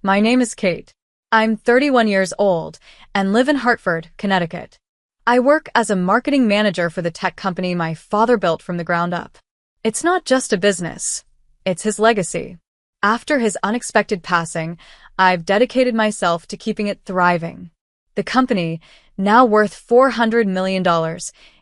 My name is Kate. I'm 31 years old and live in Hartford, Connecticut. I work as a marketing manager for the tech company my father built from the ground up. It's not just a business, it's his legacy. After his unexpected passing, I've dedicated myself to keeping it thriving. The company, now worth $400 million,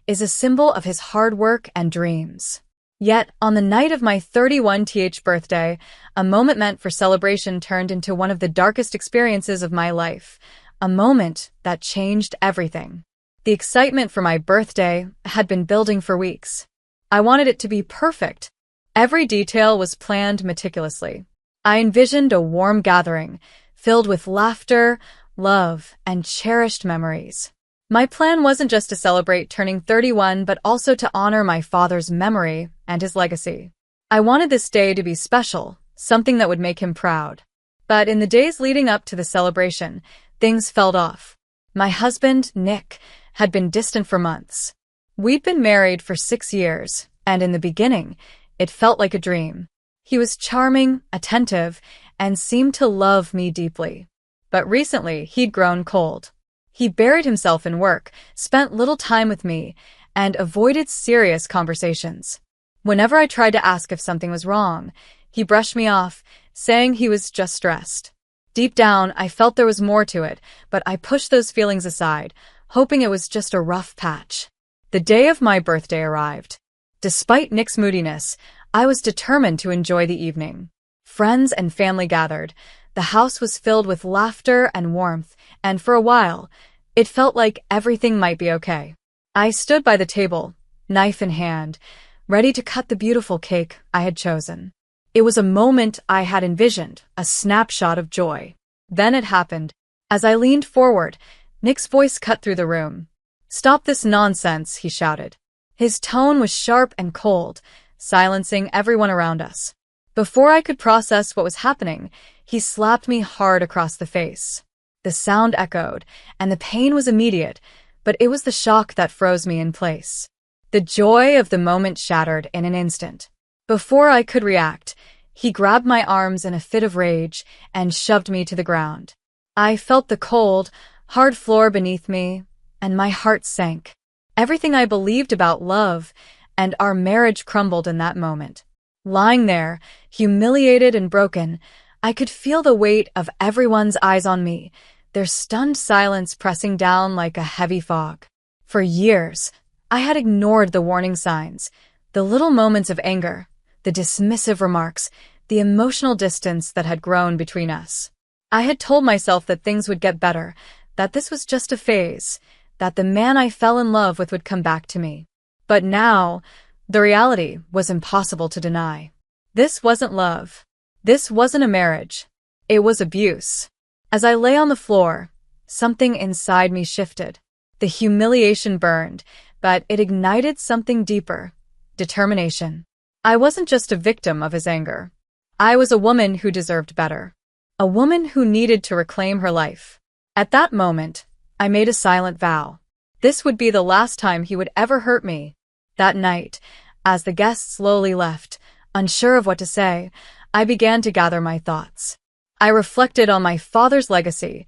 is a symbol of his hard work and dreams. Yet, on the night of my 31th birthday, a moment meant for celebration turned into one of the darkest experiences of my life, a moment that changed everything. The excitement for my birthday had been building for weeks. I wanted it to be perfect. Every detail was planned meticulously. I envisioned a warm gathering, filled with laughter, love, and cherished memories. My plan wasn't just to celebrate turning 31, but also to honor my father's memory and his legacy. I wanted this day to be special, something that would make him proud. But in the days leading up to the celebration, things fell off. My husband, Nick, had been distant for months. We'd been married for 6 years, and in the beginning, it felt like a dream. He was charming, attentive, and seemed to love me deeply. But recently, he'd grown cold. He buried himself in work, spent little time with me, and avoided serious conversations. Whenever I tried to ask if something was wrong, he brushed me off, saying he was just stressed. Deep down, I felt there was more to it, but I pushed those feelings aside, hoping it was just a rough patch. The day of my birthday arrived. Despite Nick's moodiness, I was determined to enjoy the evening. Friends and family gathered. The house was filled with laughter and warmth, and for a while, it felt like everything might be okay. I stood by the table, knife in hand, ready to cut the beautiful cake I had chosen. It was a moment I had envisioned, a snapshot of joy. Then it happened. As I leaned forward, Nick's voice cut through the room. "Stop this nonsense," he shouted. His tone was sharp and cold, silencing everyone around us. Before I could process what was happening, he slapped me hard across the face. The sound echoed, and the pain was immediate, but it was the shock that froze me in place. The joy of the moment shattered in an instant. Before I could react, he grabbed my arms in a fit of rage and shoved me to the ground. I felt the cold, hard floor beneath me, and my heart sank. Everything I believed about love and our marriage crumbled in that moment. Lying there, humiliated and broken, I could feel the weight of everyone's eyes on me, their stunned silence pressing down like a heavy fog. For years, I had ignored the warning signs, the little moments of anger, the dismissive remarks, the emotional distance that had grown between us. I had told myself that things would get better, that this was just a phase, that the man I fell in love with would come back to me. But now, the reality was impossible to deny. This wasn't love. This wasn't a marriage. It was abuse. As I lay on the floor, something inside me shifted. The humiliation burned, but it ignited something deeper: determination. I wasn't just a victim of his anger. I was a woman who deserved better. A woman who needed to reclaim her life. At that moment, I made a silent vow. This would be the last time he would ever hurt me. That night, as the guests slowly left, unsure of what to say, I began to gather my thoughts. I reflected on my father's legacy,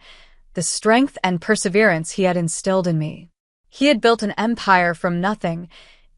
the strength and perseverance he had instilled in me. He had built an empire from nothing,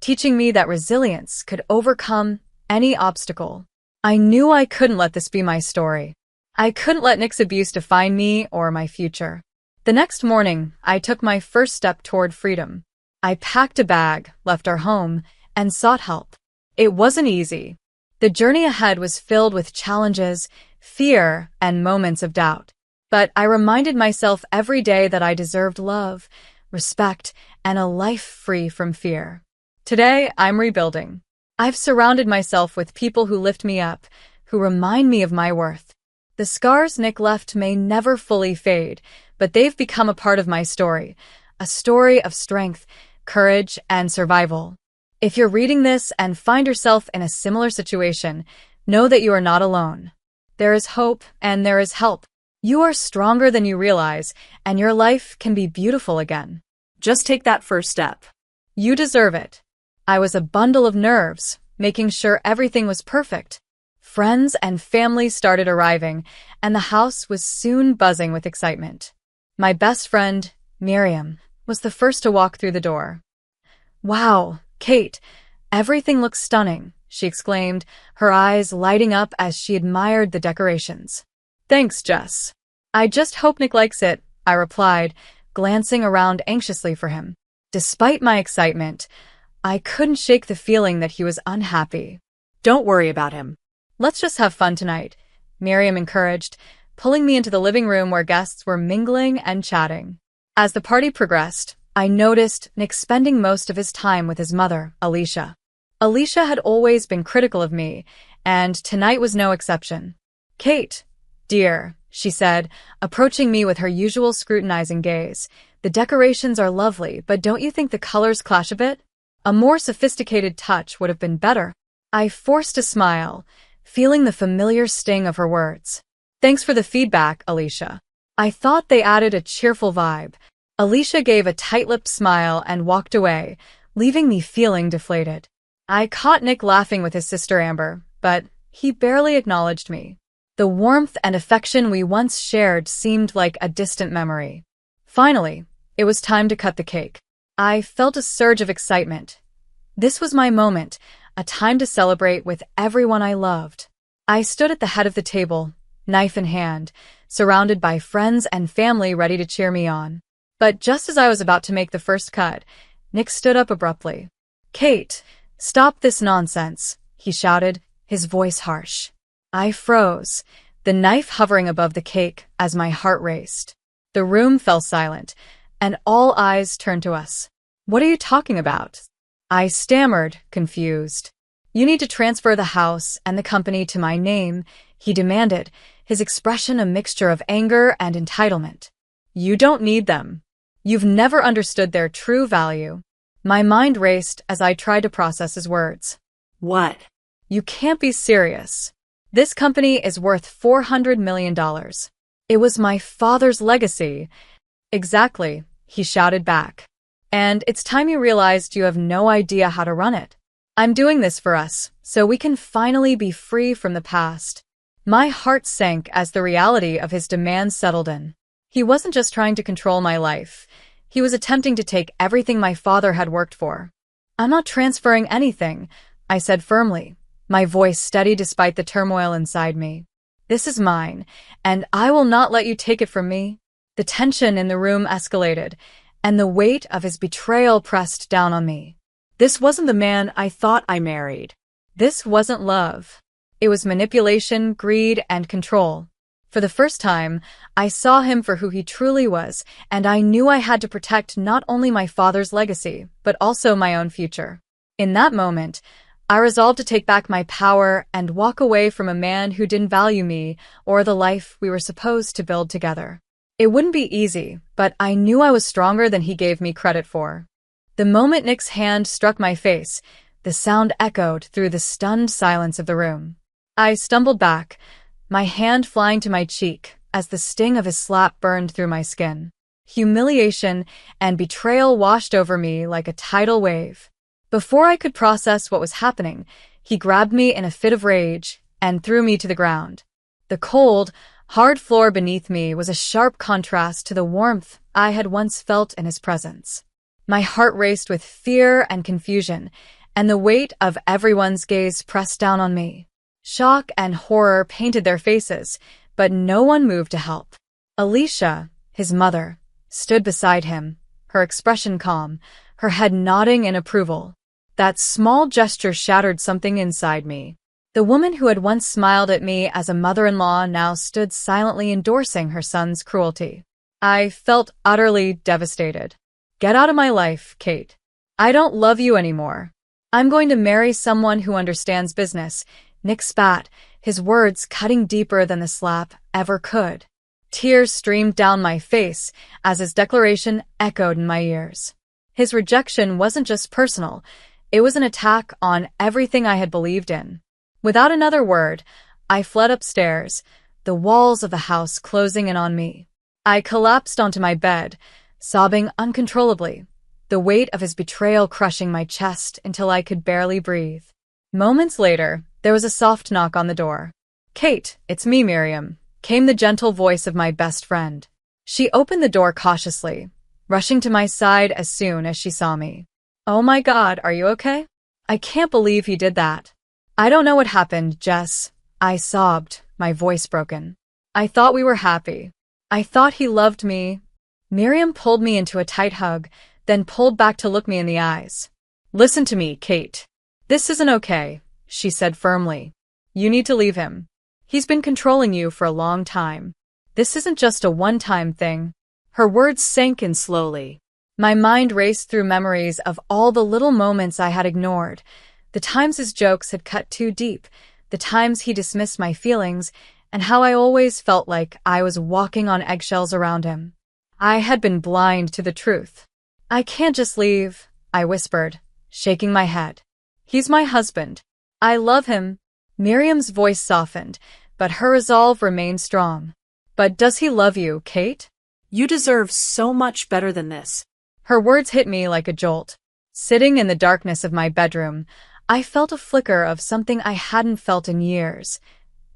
teaching me that resilience could overcome any obstacle. I knew I couldn't let this be my story. I couldn't let Nick's abuse define me or my future. The next morning, I took my first step toward freedom. I packed a bag, left our home, and sought help. It wasn't easy. The journey ahead was filled with challenges, fear, and moments of doubt. But I reminded myself every day that I deserved love, respect, and a life free from fear. Today, I'm rebuilding. I've surrounded myself with people who lift me up, who remind me of my worth. The scars Nick left may never fully fade, but they've become a part of my story, a story of strength, courage, and survival. If you're reading this and find yourself in a similar situation, know that you are not alone. There is hope and there is help. You are stronger than you realize, and your life can be beautiful again. Just take that first step. You deserve it. I was a bundle of nerves, making sure everything was perfect. Friends and family started arriving, and the house was soon buzzing with excitement. My best friend, Miriam, was the first to walk through the door. "Wow, Kate, everything looks stunning," she exclaimed, her eyes lighting up as she admired the decorations. "Thanks, Jess. I just hope Nick likes it," I replied, glancing around anxiously for him. Despite my excitement, I couldn't shake the feeling that he was unhappy. "Don't worry about him. "Let's just have fun tonight," Miriam encouraged, pulling me into the living room where guests were mingling and chatting. As the party progressed, I noticed Nick spending most of his time with his mother, Alicia. Alicia had always been critical of me, and tonight was no exception. "Kate, dear," she said, approaching me with her usual scrutinizing gaze, "the decorations are lovely, but don't you think the colors clash a bit? A more sophisticated touch would have been better." I forced a smile, feeling the familiar sting of her words. "Thanks for the feedback, Alicia." I thought they added a cheerful vibe. Alicia gave a tight-lipped smile and walked away, leaving me feeling deflated. I caught Nick laughing with his sister Amber, but he barely acknowledged me. The warmth and affection we once shared seemed like a distant memory. Finally, it was time to cut the cake. I felt a surge of excitement. This was my moment, a time to celebrate with everyone I loved. I stood at the head of the table, knife in hand, surrounded by friends and family ready to cheer me on. But just as I was about to make the first cut, Nick stood up abruptly. "Kate, stop this nonsense," he shouted, his voice harsh. I froze, the knife hovering above the cake as my heart raced. The room fell silent, and all eyes turned to us. "What are you talking about?" I stammered, confused. "You need to transfer the house and the company to my name," he demanded, his expression a mixture of anger and entitlement. "You don't need them. You've never understood their true value." My mind raced as I tried to process his words. "What?" "You can't be serious. This company is worth $400 million. It was my father's legacy." "Exactly," he shouted back. "And it's time you realized you have no idea how to run it. I'm doing this for us, so we can finally be free from the past." My heart sank as the reality of his demands settled in. He wasn't just trying to control my life. He was attempting to take everything my father had worked for. "I'm not transferring anything," I said firmly, my voice steady despite the turmoil inside me. "This is mine, and I will not let you take it from me." The tension in the room escalated, and the weight of his betrayal pressed down on me. This wasn't the man I thought I married. This wasn't love. It was manipulation, greed, and control. For the first time, I saw him for who he truly was, and I knew I had to protect not only my father's legacy, but also my own future. In that moment, I resolved to take back my power and walk away from a man who didn't value me or the life we were supposed to build together. It wouldn't be easy, but I knew I was stronger than he gave me credit for. The moment Nick's hand struck my face, the sound echoed through the stunned silence of the room. I stumbled back, my hand flying to my cheek as the sting of his slap burned through my skin. Humiliation and betrayal washed over me like a tidal wave. Before I could process what was happening, he grabbed me in a fit of rage and threw me to the ground. The cold, hard floor beneath me was a sharp contrast to the warmth I had once felt in his presence. My heart raced with fear and confusion, and the weight of everyone's gaze pressed down on me. Shock and horror painted their faces, but no one moved to help. Alicia, his mother, stood beside him, her expression calm, her head nodding in approval. That small gesture shattered something inside me. The woman who had once smiled at me as a mother-in-law now stood silently endorsing her son's cruelty. I felt utterly devastated. "Get out of my life, Kate. I don't love you anymore. I'm going to marry someone who understands business." Nick spat, his words cutting deeper than the slap ever could. Tears streamed down my face as his declaration echoed in my ears. His rejection wasn't just personal, it was an attack on everything I had believed in. Without another word, I fled upstairs, the walls of the house closing in on me. I collapsed onto my bed, sobbing uncontrollably, the weight of his betrayal crushing my chest until I could barely breathe. Moments later, There was a soft knock on the door. "Kate, it's me, Miriam," came the gentle voice of my best friend. She opened the door cautiously, rushing to my side as soon as she saw me. "Oh my God, are you okay?" "I can't believe he did that." "I don't know what happened, Jess," I sobbed, my voice broken. "I thought we were happy. I thought he loved me." Miriam pulled me into a tight hug, then pulled back to look me in the eyes. "Listen to me, Kate. This isn't okay," she said firmly. "You need to leave him. He's been controlling you for a long time. This isn't just a one-time thing." Her words sank in slowly. My mind raced through memories of all the little moments I had ignored, the times his jokes had cut too deep, the times he dismissed my feelings, and how I always felt like I was walking on eggshells around him. I had been blind to the truth. "I can't just leave," I whispered, shaking my head. "He's my husband. I love him." Miriam's voice softened, but her resolve remained strong. "But does he love you, Kate?" You deserve so much better than this. Her words hit me like a jolt. Sitting in the darkness of my bedroom, I felt a flicker of something I hadn't felt in years.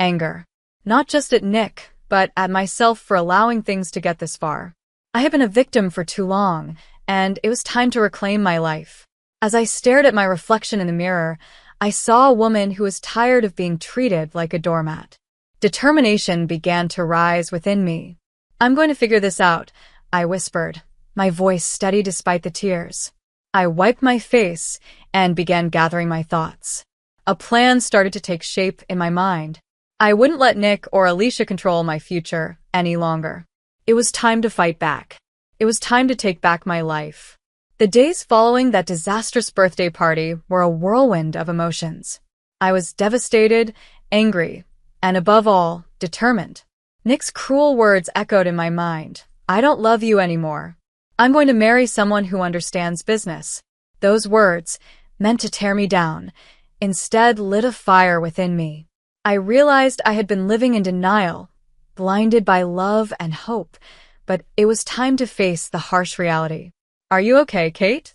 Anger. Not just at Nick, but at myself for allowing things to get this far. I had been a victim for too long, and it was time to reclaim my life. As I stared at my reflection in the mirror, I saw a woman who was tired of being treated like a doormat. Determination began to rise within me. "I'm going to figure this out," I whispered, my voice steady despite the tears. I wiped my face and began gathering my thoughts. A plan started to take shape in my mind. I wouldn't let Nick or Alicia control my future any longer. It was time to fight back. It was time to take back my life. The days following that disastrous birthday party were a whirlwind of emotions. I was devastated, angry, and above all, determined. Nick's cruel words echoed in my mind. "I don't love you anymore. I'm going to marry someone who understands business." Those words, meant to tear me down, instead lit a fire within me. I realized I had been living in denial, blinded by love and hope, but it was time to face the harsh reality. "Are you okay, Kate?"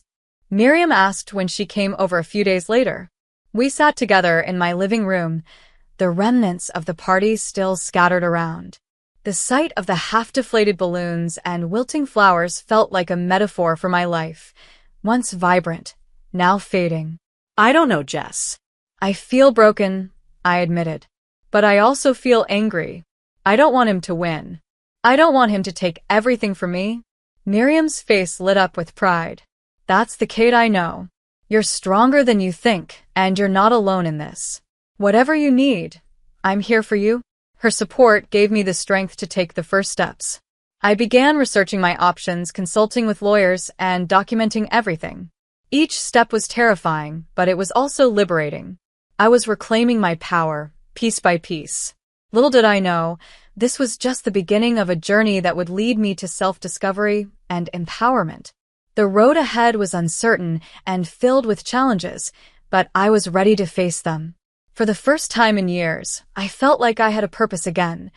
Miriam asked when she came over a few days later. We sat together in my living room, the remnants of the party still scattered around. The sight of the half-deflated balloons and wilting flowers felt like a metaphor for my life, once vibrant, now fading. I don't know, Jess. "I feel broken," I admitted. "But I also feel angry. I don't want him to win. I don't want him to take everything from me." Miriam's face lit up with pride. "That's the Kate I know. You're stronger than you think, and you're not alone in this. Whatever you need, I'm here for you." Her support gave me the strength to take the first steps. I began researching my options, consulting with lawyers, and documenting everything. Each step was terrifying, but it was also liberating. I was reclaiming my power, piece by piece. Little did I know, this was just the beginning of a journey that would lead me to self-discovery and empowerment. The road ahead was uncertain and filled with challenges, but I was ready to face them. For the first time in years, I felt like I had a purpose again,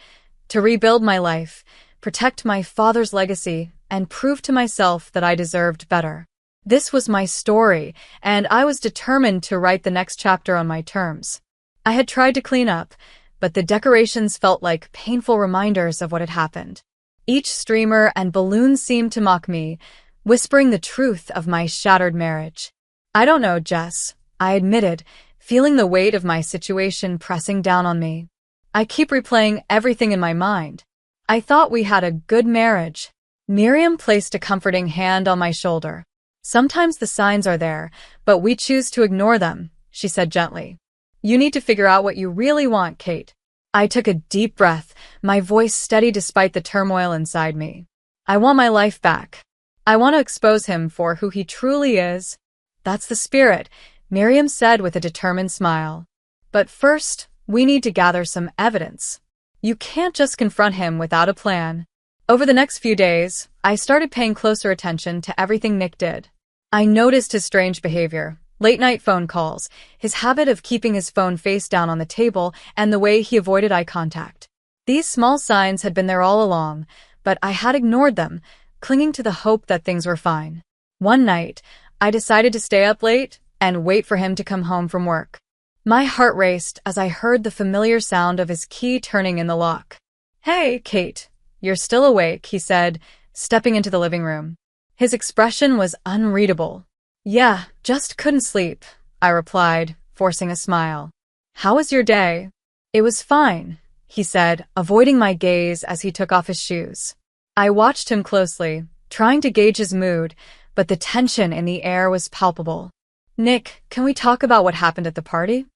to rebuild my life, protect my father's legacy, and prove to myself that I deserved better. This was my story, and I was determined to write the next chapter on my terms. I had tried to clean up, but the decorations felt like painful reminders of what had happened. Each streamer and balloon seemed to mock me, whispering the truth of my shattered marriage. "I don't know, Jess," I admitted, feeling the weight of my situation pressing down on me. "I keep replaying everything in my mind. I thought we had a good marriage." Miriam placed a comforting hand on my shoulder. "Sometimes the signs are there, but we choose to ignore them," she said gently. "You need to figure out what you really want, Kate." I took a deep breath, my voice steady despite the turmoil inside me. "I want my life back. I want to expose him for who he truly is." "That's the spirit," Miriam said with a determined smile. "But first, we need to gather some evidence. You can't just confront him without a plan." Over the next few days, I started paying closer attention to everything Nick did. I noticed his strange behavior, late-night phone calls, his habit of keeping his phone face down on the table, and the way he avoided eye contact. These small signs had been there all along, but I had ignored them, clinging to the hope that things were fine. One night, I decided to stay up late and wait for him to come home from work. My heart raced as I heard the familiar sound of his key turning in the lock. "Hey, Kate, you're still awake," he said, stepping into the living room. His expression was unreadable. "Yeah, just couldn't sleep," I replied, forcing a smile. "How was your day?" "It was fine," he said, avoiding my gaze as he took off his shoes. I watched him closely, trying to gauge his mood, but the tension in the air was palpable. "Nick, can we talk about what happened at the party?"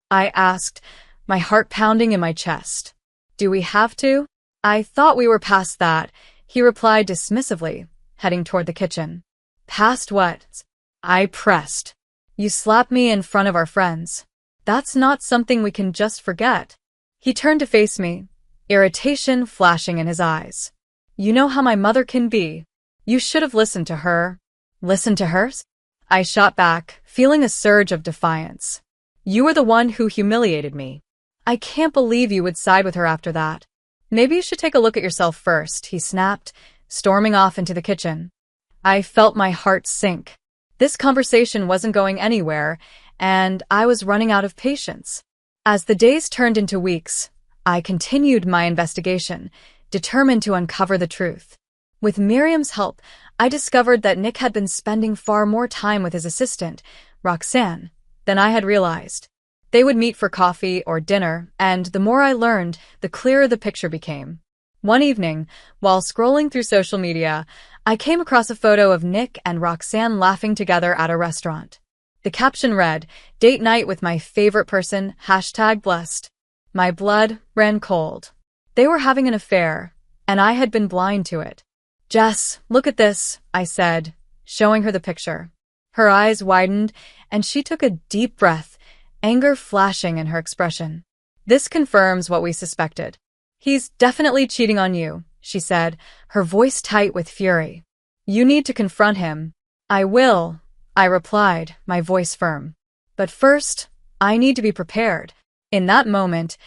I asked, my heart pounding in my chest. "Do we have to?" "I thought we were past that," he replied dismissively, heading toward the kitchen. "Past what?" I pressed. "You slapped me in front of our friends. That's not something we can just forget." He turned to face me, irritation flashing in his eyes. "You know how my mother can be. You should have listened to her." "Listened to hers?" I shot back, feeling a surge of defiance. "You were the one who humiliated me. I can't believe you would side with her after that." "Maybe you should take a look at yourself first," he snapped, storming off into the kitchen. I felt my heart sink. This conversation wasn't going anywhere, and I was running out of patience. As the days turned into weeks, I continued my investigation, determined to uncover the truth. With Miriam's help, I discovered that Nick had been spending far more time with his assistant, Roxanne, than I had realized. They would meet for coffee or dinner, and the more I learned, the clearer the picture became. One evening, while scrolling through social media, I came across a photo of Nick and Roxanne laughing together at a restaurant. The caption read, "Date night with my favorite person, #blessed." My blood ran cold. They were having an affair, and I had been blind to it. "Jess, look at this," I said, showing her the picture. Her eyes widened, and she took a deep breath, anger flashing in her expression. "This confirms what we suspected. He's definitely cheating on you," she said, her voice tight with fury. "You need to confront him." "I will," I replied, my voice firm. "But first, I need to be prepared." In that moment,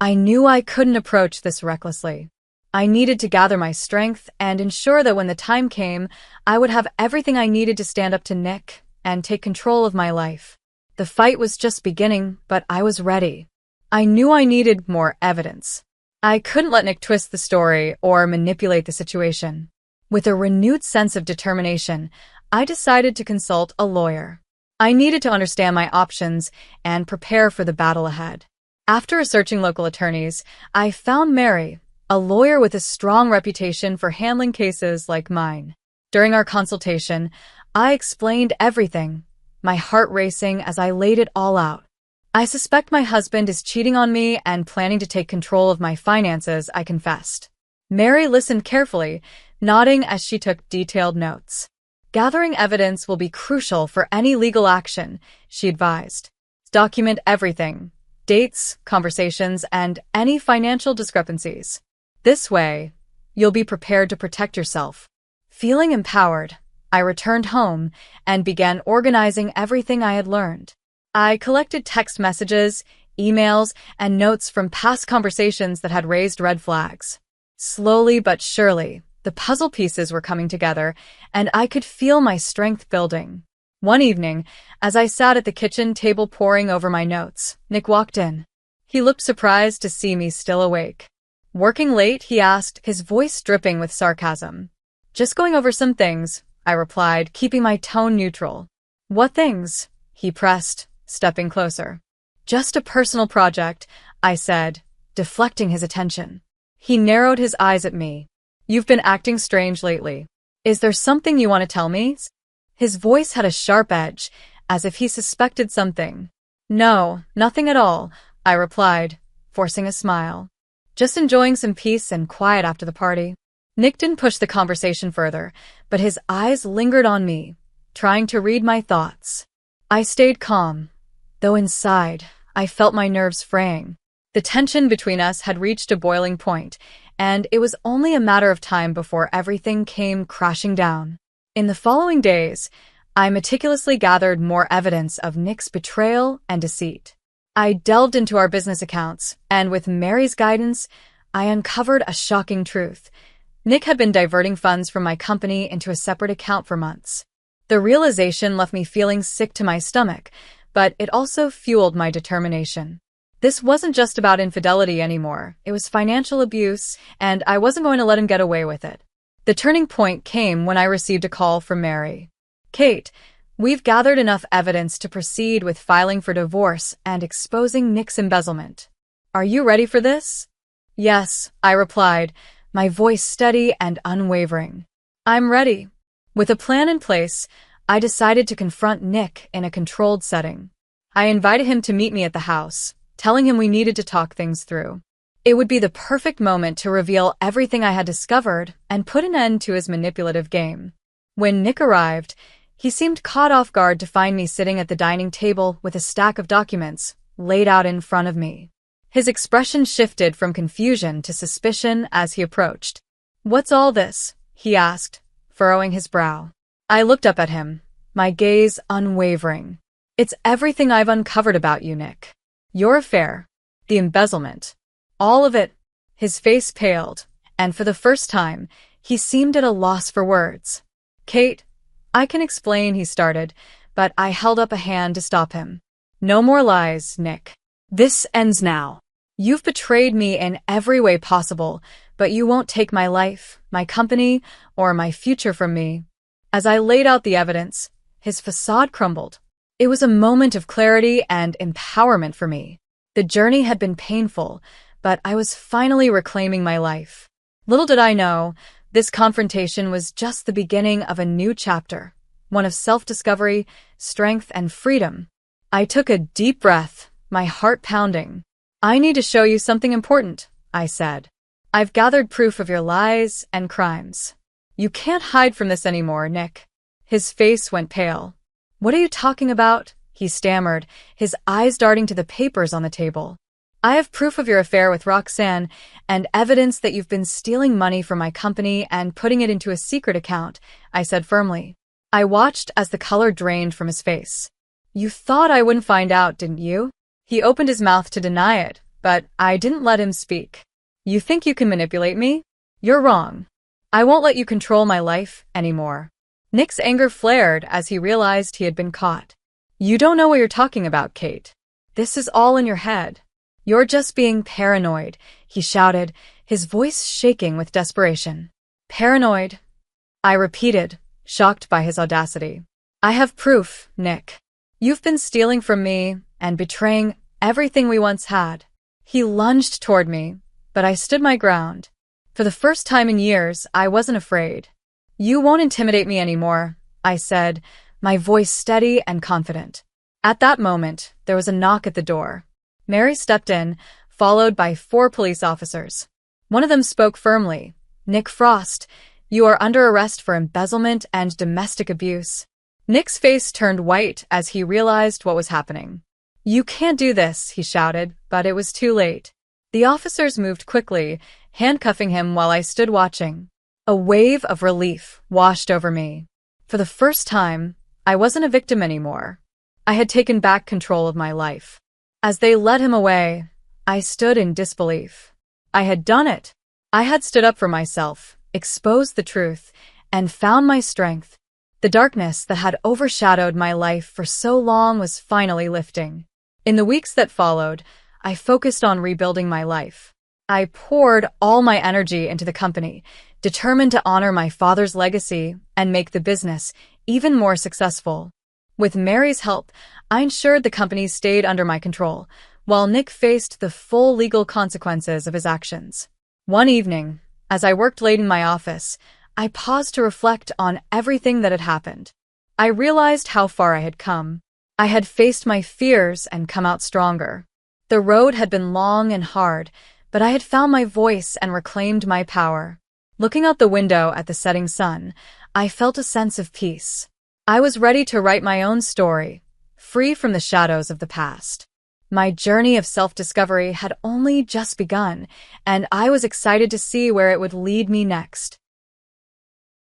I knew I couldn't approach this recklessly. I needed to gather my strength and ensure that when the time came, I would have everything I needed to stand up to Nick and take control of my life. The fight was just beginning, but I was ready. I knew I needed more evidence. I couldn't let Nick twist the story or manipulate the situation. With a renewed sense of determination, I decided to consult a lawyer. I needed to understand my options and prepare for the battle ahead. After researching local attorneys, I found Mary, a lawyer with a strong reputation for handling cases like mine. During our consultation, I explained everything, my heart racing as I laid it all out. "I suspect my husband is cheating on me and planning to take control of my finances," I confessed. Mary listened carefully, nodding as she took detailed notes. "Gathering evidence will be crucial for any legal action," she advised. "Document everything, dates, conversations, and any financial discrepancies. This way, you'll be prepared to protect yourself." Feeling empowered, I returned home and began organizing everything I had learned. I collected text messages, emails, and notes from past conversations that had raised red flags. Slowly but surely, the puzzle pieces were coming together, and I could feel my strength building. One evening, as I sat at the kitchen table poring over my notes, Nick walked in. He looked surprised to see me still awake. "Working late?" he asked, his voice dripping with sarcasm. "Just going over some things," I replied, keeping my tone neutral. "What things?" he pressed, stepping closer. "Just a personal project," I said, deflecting his attention. He narrowed his eyes at me. "You've been acting strange lately. Is there something you want to tell me?" His voice had a sharp edge, as if he suspected something. "No, nothing at all," I replied, forcing a smile. "Just enjoying some peace and quiet after the party." Nick didn't push the conversation further, but his eyes lingered on me, trying to read my thoughts. I stayed calm, though inside, I felt my nerves fraying. The tension between us had reached a boiling point, and it was only a matter of time before everything came crashing down. In the following days, I meticulously gathered more evidence of Nick's betrayal and deceit. I delved into our business accounts, and with Mary's guidance, I uncovered a shocking truth. Nick had been diverting funds from my company into a separate account for months. The realization left me feeling sick to my stomach, but it also fueled my determination. This wasn't just about infidelity anymore. It was financial abuse, and I wasn't going to let him get away with it. The turning point came when I received a call from Mary. "Kate, we've gathered enough evidence to proceed with filing for divorce and exposing Nick's embezzlement. Are you ready for this?" "Yes," I replied, my voice steady and unwavering. "I'm ready." With a plan in place, I decided to confront Nick in a controlled setting. I invited him to meet me at the house, telling him we needed to talk things through. It would be the perfect moment to reveal everything I had discovered and put an end to his manipulative game. When Nick arrived, he seemed caught off guard to find me sitting at the dining table with a stack of documents laid out in front of me. His expression shifted from confusion to suspicion as he approached. "What's all this?" he asked, furrowing his brow. I looked up at him, my gaze unwavering. "It's everything I've uncovered about you, Nick. Your affair, the embezzlement, all of it." His face paled, and for the first time, he seemed at a loss for words. "Kate, I can explain," he started, but I held up a hand to stop him. "No more lies, Nick. This ends now. You've betrayed me in every way possible, but you won't take my life, my company, or my future from me." As I laid out the evidence, his facade crumbled. It was a moment of clarity and empowerment for me. The journey had been painful, but I was finally reclaiming my life. Little did I know, this confrontation was just the beginning of a new chapter, one of self-discovery, strength, and freedom. I took a deep breath, my heart pounding. "I need to show you something important," I said. "I've gathered proof of your lies and crimes. You can't hide from this anymore, Nick." His face went pale. "What are you talking about?" he stammered, his eyes darting to the papers on the table. "I have proof of your affair with Roxanne and evidence that you've been stealing money from my company and putting it into a secret account," I said firmly. I watched as the color drained from his face. "You thought I wouldn't find out, didn't you?" He opened his mouth to deny it, but I didn't let him speak. "You think you can manipulate me? You're wrong. I won't let you control my life anymore." Nick's anger flared as he realized he had been caught. "You don't know what you're talking about, Kate. This is all in your head. You're just being paranoid," he shouted, his voice shaking with desperation. "Paranoid?" I repeated, shocked by his audacity. "I have proof, Nick. You've been stealing from me and betraying everything we once had." He lunged toward me, but I stood my ground. For the first time in years, I wasn't afraid. "You won't intimidate me anymore," I said, my voice steady and confident. At that moment, there was a knock at the door. Mary stepped in, followed by 4 police officers. One of them spoke firmly. "Nick Frost, you are under arrest for embezzlement and domestic abuse." Nick's face turned white as he realized what was happening. "You can't do this," he shouted, but it was too late. The officers moved quickly, handcuffing him while I stood watching. A wave of relief washed over me. For the first time, I wasn't a victim anymore. I had taken back control of my life. As they led him away, I stood in disbelief. I had done it. I had stood up for myself, exposed the truth, and found my strength. The darkness that had overshadowed my life for so long was finally lifting. In the weeks that followed, I focused on rebuilding my life. I poured all my energy into the company, determined to honor my father's legacy and make the business even more successful. With Mary's help, I ensured the company stayed under my control, while Nick faced the full legal consequences of his actions. One evening, as I worked late in my office, I paused to reflect on everything that had happened. I realized how far I had come. I had faced my fears and come out stronger. The road had been long and hard, but I had found my voice and reclaimed my power. Looking out the window at the setting sun, I felt a sense of peace. I was ready to write my own story, free from the shadows of the past. My journey of self-discovery had only just begun, and I was excited to see where it would lead me next.